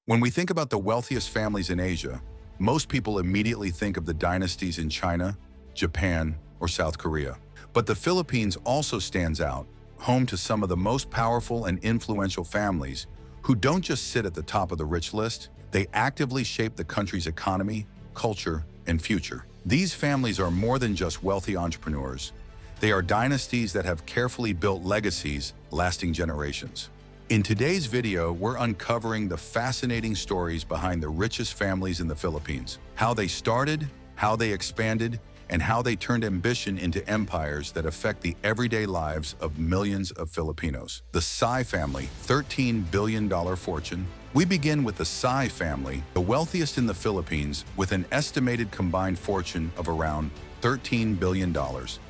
When we think about the wealthiest families in Asia, most people immediately think of the dynasties in China, Japan, or South Korea. But the Philippines also stands out, home to some of the most powerful and influential families who don't just sit at the top of the rich list, they actively shape the country's economy, culture, and future. These families are more than just wealthy entrepreneurs. They are dynasties that have carefully built legacies lasting generations. In today's video, we're uncovering the fascinating stories behind the richest families in the Philippines, how they started, how they expanded, and how they turned ambition into empires that affect the everyday lives of millions of Filipinos. The Sai family, $13 billion fortune. We begin with the Sai family, the wealthiest in the Philippines, with an estimated combined fortune of around $13 billion.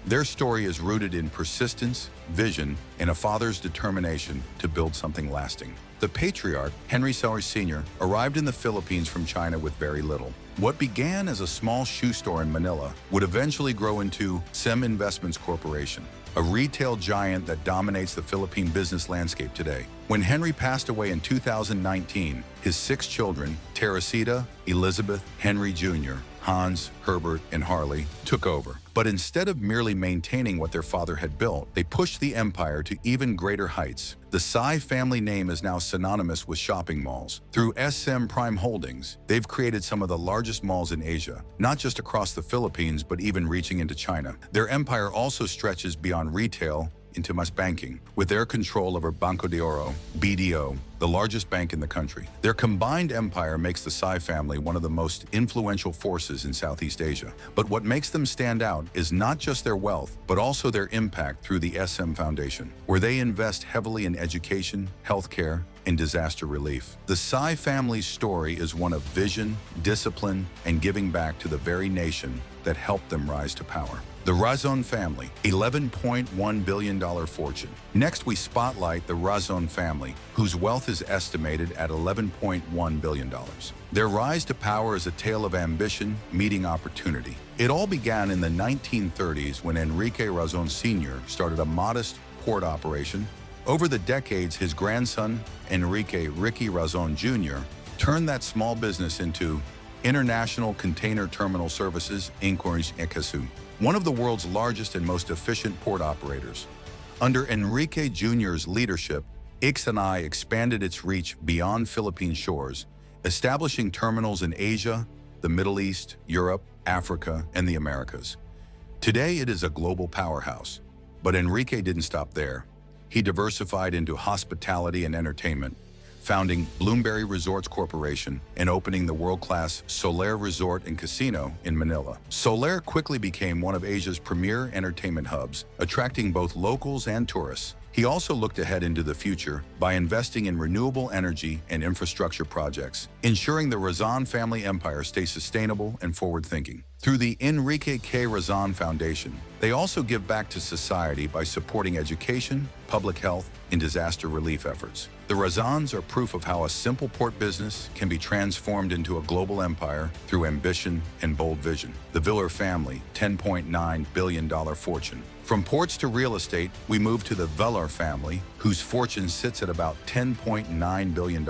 Their story is rooted in persistence, vision, and a father's determination to build something lasting. The patriarch, Henry Sai Sr., arrived in the Philippines from China with very little. What began as a small shoe store in Manila would eventually grow into SEM Investments Corporation, a retail giant that dominates the Philippine business landscape today. When Henry passed away in 2019, his 6 children, Teresita, Elizabeth, Henry Jr., Hans, Herbert, and Harley, took over. But instead of merely maintaining what their father had built, they pushed the empire to even greater heights. The Sai family name is now synonymous with shopping malls. Through SM Prime Holdings, they've created some of the largest malls in Asia, not just across the Philippines, but even reaching into China. Their empire also stretches beyond retail into mass banking, with their control over Banco de Oro, BDO, the largest bank in the country. Their combined empire makes the Sai family one of the most influential forces in Southeast Asia. But what makes them stand out is not just their wealth, but also their impact through the SM Foundation, where they invest heavily in education, healthcare, and disaster relief. The Sai family's story is one of vision, discipline, and giving back to the very nation that helped them rise to power. The Razone Family, $11.1 billion fortune. Next, we spotlight the Razone Family, whose wealth is estimated at $11.1 billion. Their rise to power is a tale of ambition meeting opportunity. It all began in the 1930s when Enrique Razon Sr. started a modest port operation. Over the decades, his grandson, Enrique Ricky Razon Jr., turned that small business into International Container Terminal Services, Inc. one of the world's largest and most efficient port operators. Under Enrique Jr.'s leadership, ICSNI expanded its reach beyond Philippine shores, establishing terminals in Asia, the Middle East, Europe, Africa, and the Americas. Today, it is a global powerhouse. But Enrique didn't stop there. He diversified into hospitality and entertainment, founding Bloomberry Resorts Corporation and opening the world-class Solaire Resort and Casino in Manila. Solaire quickly became one of Asia's premier entertainment hubs, attracting both locals and tourists. He also looked ahead into the future by investing in renewable energy and infrastructure projects, ensuring the Razon family empire stays sustainable and forward-thinking. Through the Enrique K. Razon Foundation, they also give back to society by supporting education, public health, and disaster relief efforts. The Razons are proof of how a simple port business can be transformed into a global empire through ambition and bold vision. The Villar Family, $10.9 billion fortune. From ports to real estate, we move to the Velar Family, whose fortune sits at about $10.9 billion.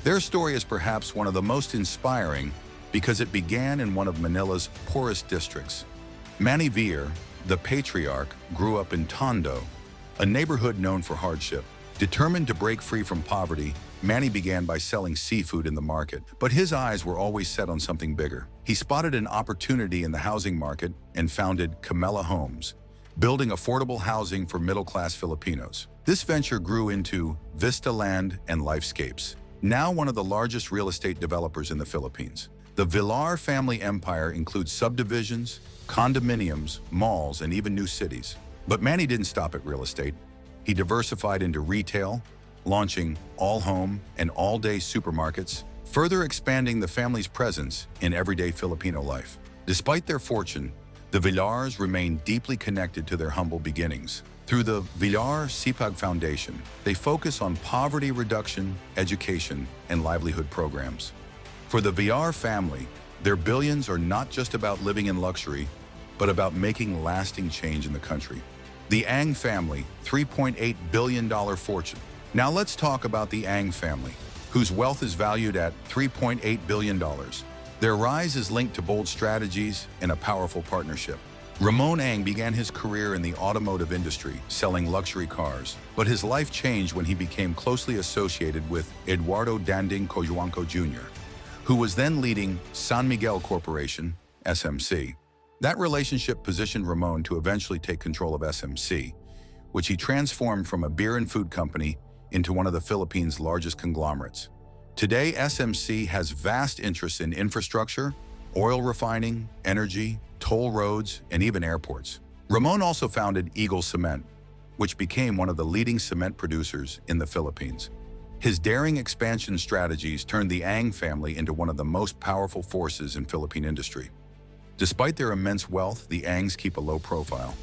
Their story is perhaps one of the most inspiring because it began in one of Manila's poorest districts. Manny Villar, the patriarch, grew up in Tondo, a neighborhood known for hardship. Determined to break free from poverty, Manny began by selling seafood in the market, but his eyes were always set on something bigger. He spotted an opportunity in the housing market and founded Camela Homes, building affordable housing for middle-class Filipinos. This venture grew into Vista Land and Lifescapes, now one of the largest real estate developers in the Philippines. The Villar family empire includes subdivisions, condominiums, malls, and even new cities. But Manny didn't stop at real estate. He diversified into retail, launching all-home and all-day supermarkets, further expanding the family's presence in everyday Filipino life. Despite their fortune, the Villars remain deeply connected to their humble beginnings. Through the Villar Sipag Foundation, they focus on poverty reduction, education, and livelihood programs. For the Villar family, their billions are not just about living in luxury, but about making lasting change in the country. The Ang family, $3.8 billion fortune. Now let's talk about the Ang family, whose wealth is valued at $3.8 billion. Their rise is linked to bold strategies and a powerful partnership. Ramon Ang began his career in the automotive industry, selling luxury cars, but his life changed when he became closely associated with Eduardo Danding Cojuangco Jr., who was then leading San Miguel Corporation, SMC. That relationship positioned Ramon to eventually take control of SMC, which he transformed from a beer and food company into one of the Philippines' largest conglomerates. Today, SMC has vast interests in infrastructure, oil refining, energy, toll roads, and even airports. Ramon also founded Eagle Cement, which became one of the leading cement producers in the Philippines. His daring expansion strategies turned the Ang family into one of the most powerful forces in Philippine industry. Despite their immense wealth, the Angs keep a low profile,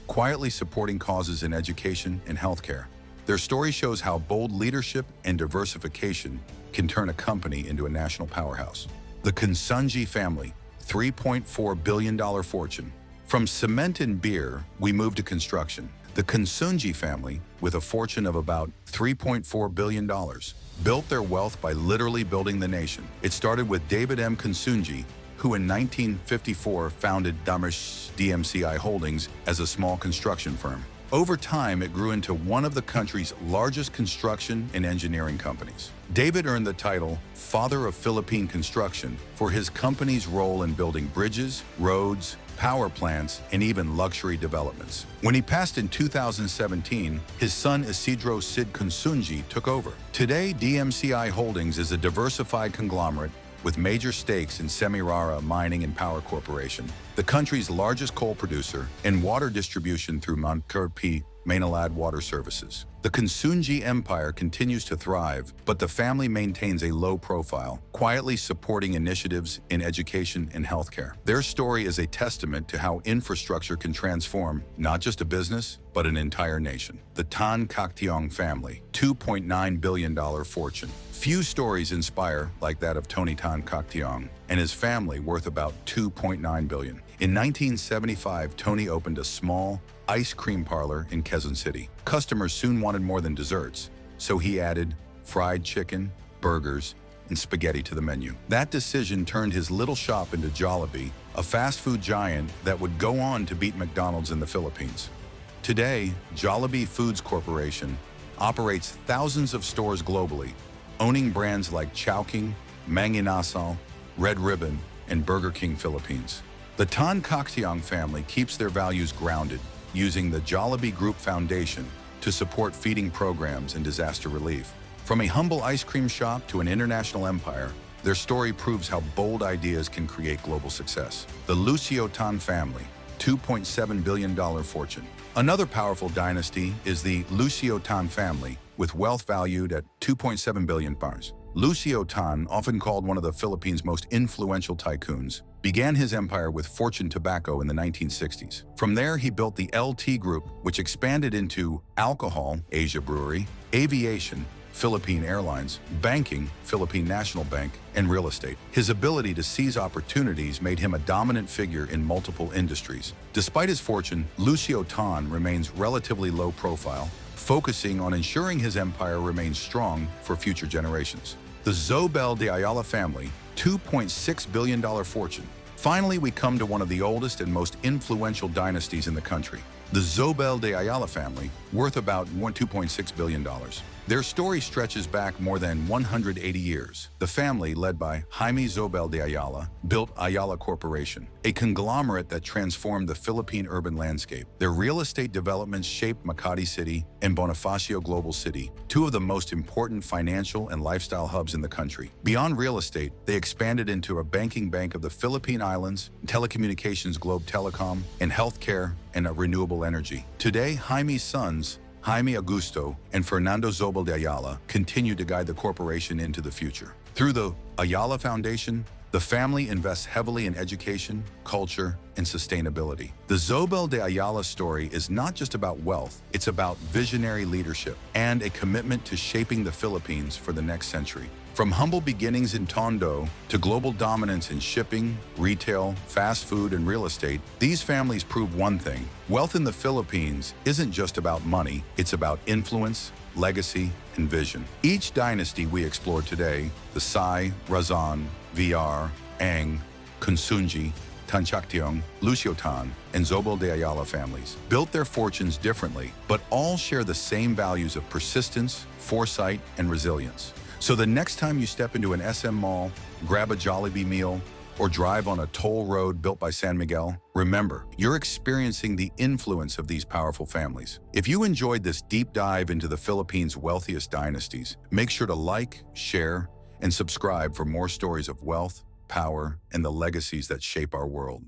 quietly supporting causes in education and healthcare. Their story shows how bold leadership and diversification can turn a company into a national powerhouse. The Consunji Family, $3.4 billion fortune. From cement and beer, we move to construction. The Consunji family, with a fortune of about $3.4 billion, built their wealth by literally building the nation. It started with David M. Consunji, who in 1954 founded Damish DMCI Holdings as a small construction firm. Over time, it grew into one of the country's largest construction and engineering companies. David earned the title Father of Philippine Construction for his company's role in building bridges, roads, power plants, and even luxury developments. When he passed in 2017, his son Isidro Sid Consunji took over. Today, DMCI Holdings is a diversified conglomerate with major stakes in Semirara Mining and Power Corporation, the country's largest coal producer, and water distribution through Montcurpi Maynilad Water Services. The Consunji Empire continues to thrive, but the family maintains a low profile, quietly supporting initiatives in education and healthcare. Their story is a testament to how infrastructure can transform not just a business, but an entire nation. The Tan Kakiong Family, $2.9 billion fortune. Few stories inspire like that of Tony Tan Kakiong and his family, worth about $2.9 billion. In 1975, Tony opened a small ice cream parlor in Quezon City. Customers soon wanted more than desserts, so he added fried chicken, burgers, and spaghetti to the menu. That decision turned his little shop into Jollibee, a fast food giant that would go on to beat McDonald's in the Philippines. Today, Jollibee Foods Corporation operates thousands of stores globally, owning brands like Chowking, Mang Inasal, Red Ribbon, and Burger King Philippines. The Tan Kakiong family keeps their values grounded, using the Jollibee Group Foundation to support feeding programs and disaster relief. From a humble ice cream shop to an international empire, their story proves how bold ideas can create global success. The Lucio Tan Family, $2.7 billion fortune. Another powerful dynasty is the Lucio Tan Family, with wealth valued at $2.7 billion. Lucio Tan, often called one of the Philippines' most influential tycoons, began his empire with Fortune Tobacco in the 1960s. From there, he built the LT Group, which expanded into alcohol, Asia Brewery, aviation, Philippine Airlines, banking, Philippine National Bank, and real estate. His ability to seize opportunities made him a dominant figure in multiple industries. Despite his fortune, Lucio Tan remains relatively low profile, focusing on ensuring his empire remains strong for future generations. The Zobel de Ayala Family, $2.6 billion fortune. Finally, we come to one of the oldest and most influential dynasties in the country, the Zobel de Ayala Family, worth about $2.6 billion. Their story stretches back more than 180 years. The family, led by Jaime Zobel de Ayala, built Ayala Corporation, a conglomerate that transformed the Philippine urban landscape. Their real estate developments shaped Makati City and Bonifacio Global City, two of the most important financial and lifestyle hubs in the country. Beyond real estate, they expanded into a banking bank of the Philippine Islands, telecommunications Globe Telecom, and healthcare and renewable energy. Today, Jaime's sons, Jaime Augusto and Fernando Zobel de Ayala, continue to guide the corporation into the future. Through the Ayala Foundation, the family invests heavily in education, culture, and sustainability. The Zobel de Ayala story is not just about wealth, it's about visionary leadership and a commitment to shaping the Philippines for the next century. From humble beginnings in Tondo to global dominance in shipping, retail, fast food, and real estate, these families prove one thing: wealth in the Philippines isn't just about money, it's about influence, legacy, and vision. Each dynasty we explored today, the Sai, Razon, Villar, Consunji, Tan Kakiong, Lucio Tan, and Zobel de Ayala families, built their fortunes differently, but all share the same values of persistence, foresight, and resilience. So the next time you step into an SM mall, grab a Jollibee meal, or drive on a toll road built by San Miguel, remember, you're experiencing the influence of these powerful families. If you enjoyed this deep dive into the Philippines' wealthiest dynasties, make sure to like, share, and subscribe for more stories of wealth, power, and the legacies that shape our world.